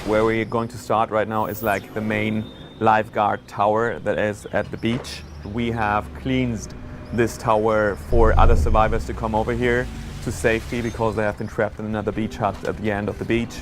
Where we're going to start right now is like the main lifeguard tower that is at the beach. We have cleansed this tower for other survivors to come over here to safety because they have been trapped in another beach hut at the end of the beach.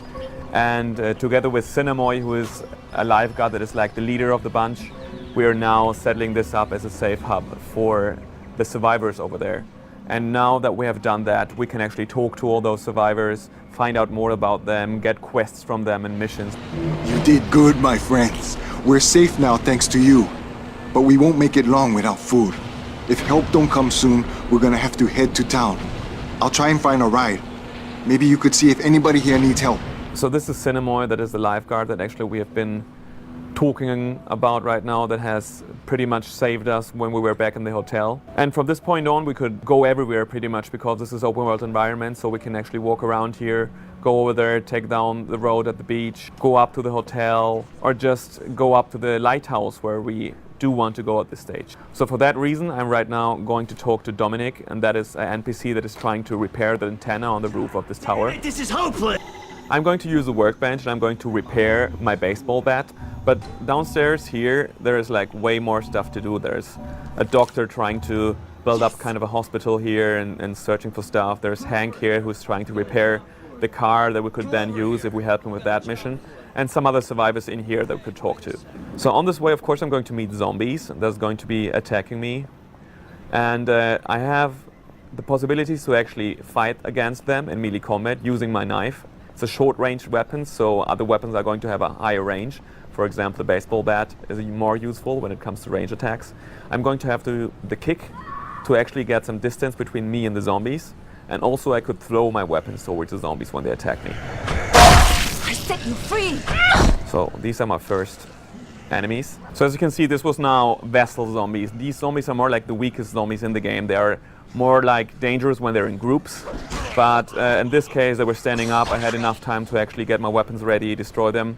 And together with Cinemoy, who is a lifeguard that is like the leader of the bunch, we are now settling this up as a safe hub for the survivors over there. And now that we have done that, we can actually talk to all those survivors, find out more about them, get quests from them and missions. You did good, my friends. We're safe now thanks to you. But we won't make it long without food. If help don't come soon, we're gonna have to head to town. I'll try and find a ride. Maybe you could see if anybody here needs help. So this is Cinemoy, that is the lifeguard that actually we have been talking about right now, that has pretty much saved us when we were back in the hotel. And from this point on, we could go everywhere pretty much because this is open world environment, so we can actually walk around here, go over there, take down the road at the beach, go up to the hotel, or just go up to the lighthouse where we do want to go at this stage. So for that reason, I'm right now going to talk to Dominic, and that is an NPC that is trying to repair the antenna on the roof of this tower. This is hopeless! I'm going to use a workbench and I'm going to repair my baseball bat. But downstairs here, there is like way more stuff to do. There's a doctor trying to build up kind of a hospital here and searching for stuff. There's Hank here who's trying to repair the car that we could then use if we help him with that mission. And some other survivors in here that we could talk to. So on this way, of course, I'm going to meet zombies that's going to be attacking me. And I have the possibilities to actually fight against them in melee combat using my knife. It's a short-range weapon, so other weapons are going to have a higher range. For example, the baseball bat is more useful when it comes to range attacks. I'm going to have the kick to actually get some distance between me and the zombies. And also I could throw my weapons towards the zombies when they attack me. I set you free! So these are my first enemies. So as you can see, this was now vessel zombies. These zombies are more like the weakest zombies in the game. They are more like dangerous when they're in groups. But in this case, they were standing up. I had enough time to actually get my weapons ready, destroy them.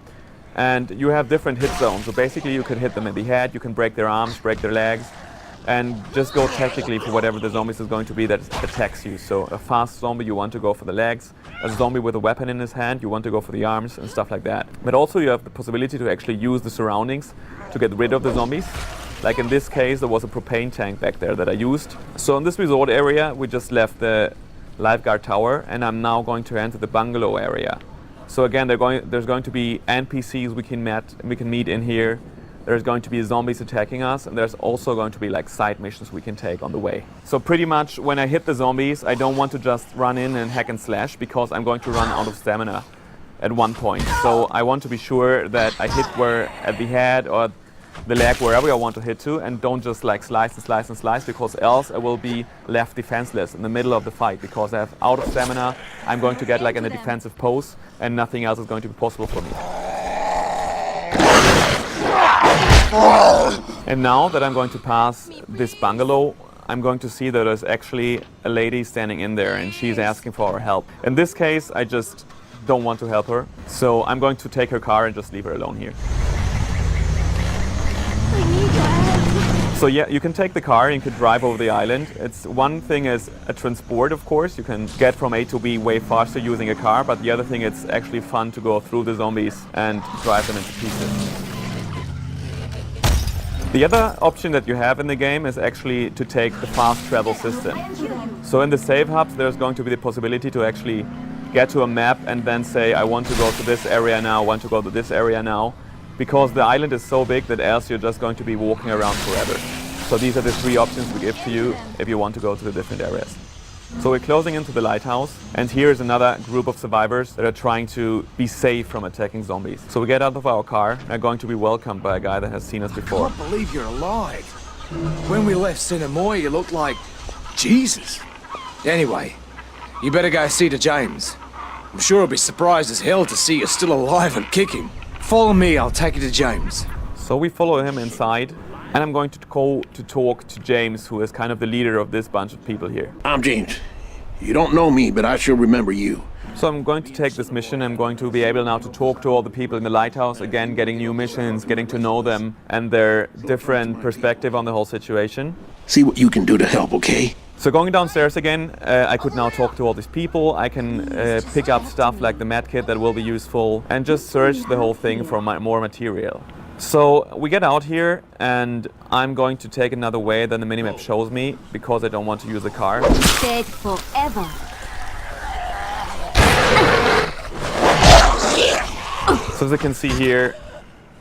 And you have different hit zones. So basically you can hit them in the head, you can break their arms, break their legs, and just go tactically for whatever the zombies is going to be that attacks you. So a fast zombie, you want to go for the legs. A zombie with a weapon in his hand, you want to go for the arms and stuff like that. But also you have the possibility to actually use the surroundings to get rid of the zombies. Like in this case, there was a propane tank back there that I used. So in this resort area, we just left the lifeguard tower, and I'm now going to enter the bungalow area. So again, there's going to be NPCs we can meet in here. There's going to be zombies attacking us, and there's also going to be like side missions we can take on the way. So pretty much when I hit the zombies, I don't want to just run in and hack and slash because I'm going to run out of stamina at one point. So I want to be sure that I hit where at the head or the leg, wherever I want to hit to, and don't just like slice and slice and slice, because else I will be left defenseless in the middle of the fight because I have out of stamina. I'm going to get like in a defensive pose and nothing else is going to be possible for me. And now that I'm going to pass this bungalow, I'm going to see that there's actually a lady standing in there and she's asking for our help. In this case, I just don't want to help her. So I'm going to take her car and just leave her alone here. So yeah, you can take the car and you can drive over the island. It's one thing is a transport, of course. You can get from A to B way faster using a car, but the other thing, it's actually fun to go through the zombies and drive them into pieces. The other option that you have in the game is actually to take the fast travel system. So in the save hubs, there's going to be the possibility to actually get to a map and then say, I want to go to this area now, I want to go to this area now. Because the island is so big that else you're just going to be walking around forever. So these are the three options we give to you if you want to go to the different areas. So we're closing into the lighthouse, and here is another group of survivors that are trying to be safe from attacking zombies. So we get out of our car and are going to be welcomed by a guy that has seen us before. I can't believe you're alive. When we left Cinemoy, you looked like Jesus. Anyway, you better go see to James. I'm sure he'll be surprised as hell to see you still alive and kicking. Follow me, I'll take you to James. So we follow him inside, and I'm going to go to talk to James, who is kind of the leader of this bunch of people here. I'm James. You don't know me, but I sure remember you. So I'm going to take this mission. I'm going to be able now to talk to all the people in the lighthouse, again, getting new missions, getting to know them and their different perspective on the whole situation. See what you can do to help, okay? So going downstairs again, I could now talk to all these people. I can pick up stuff like the medkit that will be useful and just search the whole thing for more material. So we get out here and I'm going to take another way than the minimap shows me because I don't want to use the car. Dead forever. So as you can see here,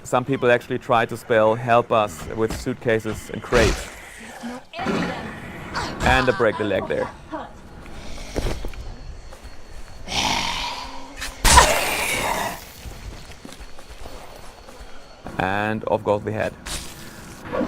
some people actually try to spell help us with suitcases and crates. And I break the leg there. And off goes the head.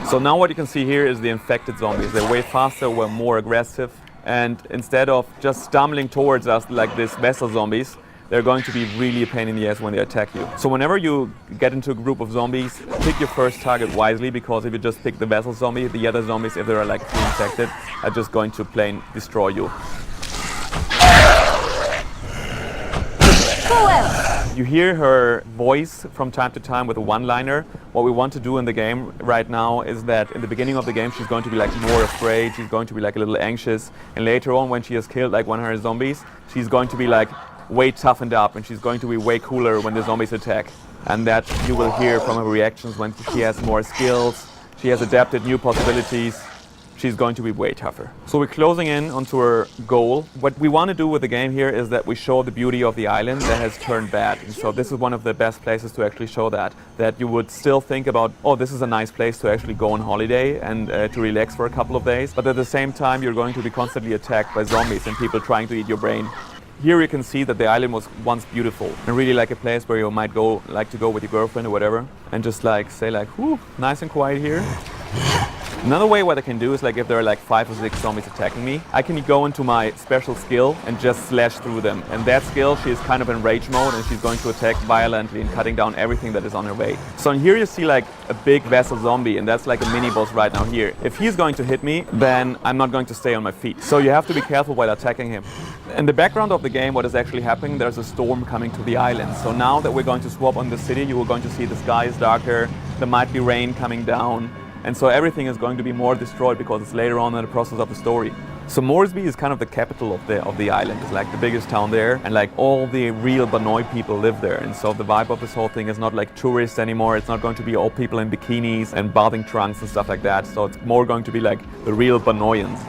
So now what you can see here is the infected zombies. They're way faster, we're more aggressive. And instead of just stumbling towards us like these vessel zombies, they're going to be really a pain in the ass when they attack you. So whenever you get into a group of zombies, pick your first target wisely, because if you just pick the vessel zombie, the other zombies, if they're like infected, are just going to plain destroy you. You hear her voice from time to time with a one-liner. What we want to do in the game right now is that in the beginning of the game she's going to be like more afraid, she's going to be like a little anxious, and later on when she has killed like 100 zombies, she's going to be like way toughened up and she's going to be way cooler when the zombies attack. And that you will hear from her reactions when she has more skills, she has adapted new possibilities. She's going to be way tougher. So we're closing in onto her goal. What we want to do with the game here is that we show the beauty of the island that has turned bad. And so this is one of the best places to actually show that you would still think about, oh, this is a nice place to actually go on holiday and to relax for a couple of days. But at the same time, you're going to be constantly attacked by zombies and people trying to eat your brain. Here you can see that the island was once beautiful and really like a place where you might like to go with your girlfriend or whatever and just like say like, whew, nice and quiet here. Another way what I can do is like if there are like 5 or 6 zombies attacking me, I can go into my special skill and just slash through them. And that skill, she is kind of in rage mode and she's going to attack violently and cutting down everything that is on her way. So in here you see like a big vessel zombie and that's like a mini boss right now here. If he's going to hit me, then I'm not going to stay on my feet. So you have to be careful while attacking him. In the background of the game, what is actually happening, there's a storm coming to the island. So now that we're going to swap on the city, you are going to see the sky is darker, there might be rain coming down. And so everything is going to be more destroyed because it's later on in the process of the story. So Moresby is kind of the capital of the island. It's like the biggest town there, and like all the real Banoi people live there. And so the vibe of this whole thing is not like tourists anymore. It's not going to be all people in bikinis and bathing trunks and stuff like that. So it's more going to be like the real Banoians.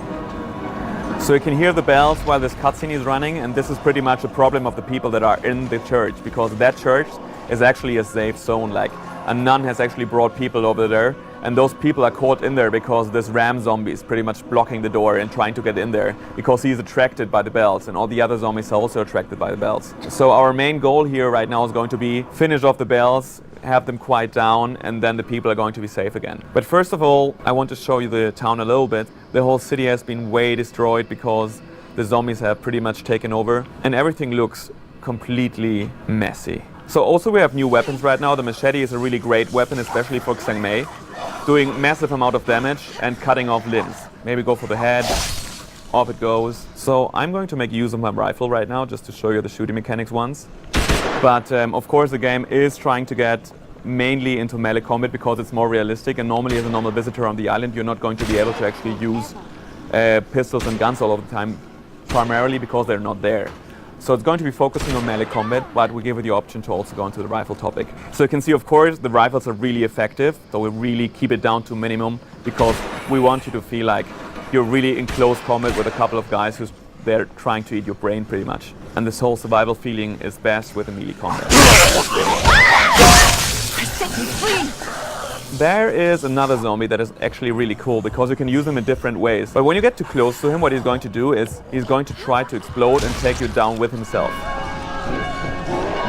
So you can hear the bells while this cutscene is running, and this is pretty much a problem of the people that are in the church, because that church is actually a safe zone. Like a nun has actually brought people over there, and those people are caught in there because this ram zombie is pretty much blocking the door and trying to get in there because he's attracted by the bells, and all the other zombies are also attracted by the bells. So our main goal here right now is going to be finish off the bells, have them quiet down, and then the people are going to be safe again. But first of all, I want to show you the town a little bit. The whole city has been way destroyed because the zombies have pretty much taken over, and everything looks completely messy. So also we have new weapons right now. The machete is a really great weapon, especially for Xiang Mei, doing massive amount of damage and cutting off limbs. Maybe go for the head, off it goes. So I'm going to make use of my rifle right now just to show you the shooting mechanics once. But of course the game is trying to get mainly into melee combat because it's more realistic, and normally as a normal visitor on the island you're not going to be able to actually use pistols and guns all of the time, primarily because they're not there. So it's going to be focusing on melee combat, but we give it the option to also go into the rifle topic. So you can see, of course, the rifles are really effective, so we really keep it down to minimum because we want you to feel like you're really in close combat with a couple of guys who's they're trying to eat your brain pretty much. And this whole survival feeling is best with a melee combat. I set you free! There is another zombie that is actually really cool because you can use him in different ways. But when you get too close to him, what he's going to do is he's going to try to explode and take you down with himself.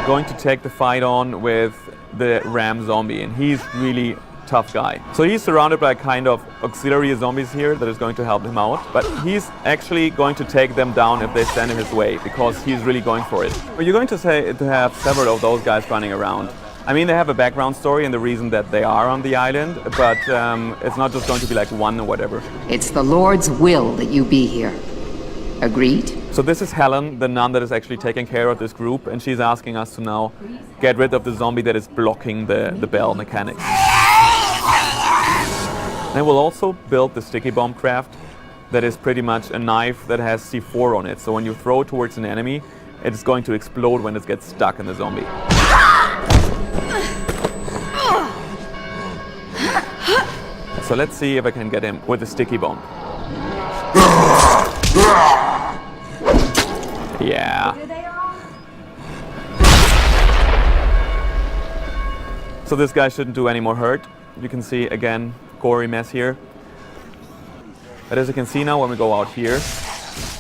Going to take the fight on with the ram zombie, and he's really tough guy. So he's surrounded by kind of auxiliary zombies here that is going to help him out, but he's actually going to take them down if they stand in his way because he's really going for it. But you're going to say to have several of those guys running around. I mean, they have a background story and the reason that they are on the island, but it's not just going to be like one or whatever. It's the Lord's will that you be here. Agreed? So this is Helen, the nun that is actually taking care of this group, and she's asking us to now get rid of the zombie that is blocking the bell mechanics. And we'll also build the sticky bomb craft that is pretty much a knife that has C4 on it. So when you throw it towards an enemy, it's going to explode when it gets stuck in the zombie. So let's see if I can get him with a sticky bomb. Yeah. So this guy shouldn't do any more hurt. You can see again, gory mess here. But as you can see now, when we go out here,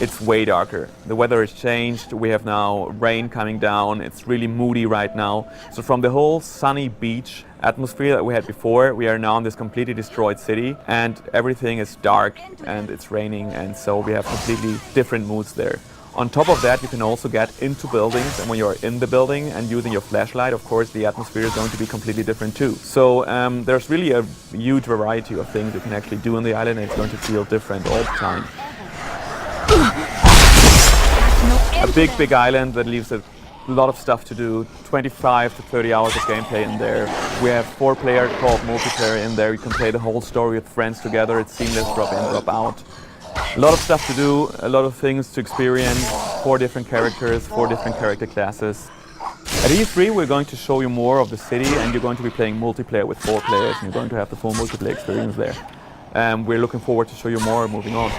it's way darker. The weather has changed. We have now rain coming down. It's really moody right now. So from the whole sunny beach atmosphere that we had before, we are now in this completely destroyed city, and everything is dark and it's raining, and so we have completely different moods there. On top of that, you can also get into buildings, and when you're in the building and using your flashlight, of course, the atmosphere is going to be completely different too. So there's really a huge variety of things you can actually do on the island, and it's going to feel different all the time. A big island that leaves a lot of stuff to do, 25 to 30 hours of gameplay in there. We have 4-player co-op multiplayer in there. You can play the whole story with friends together. It's seamless, drop in, drop out. A lot of stuff to do, a lot of things to experience, 4 different characters, 4 different character classes. At E3 we're going to show you more of the city, and you're going to be playing multiplayer with 4 players, and you're going to have the full multiplayer experience there. We're looking forward to show you more moving on.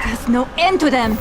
There's no end to them.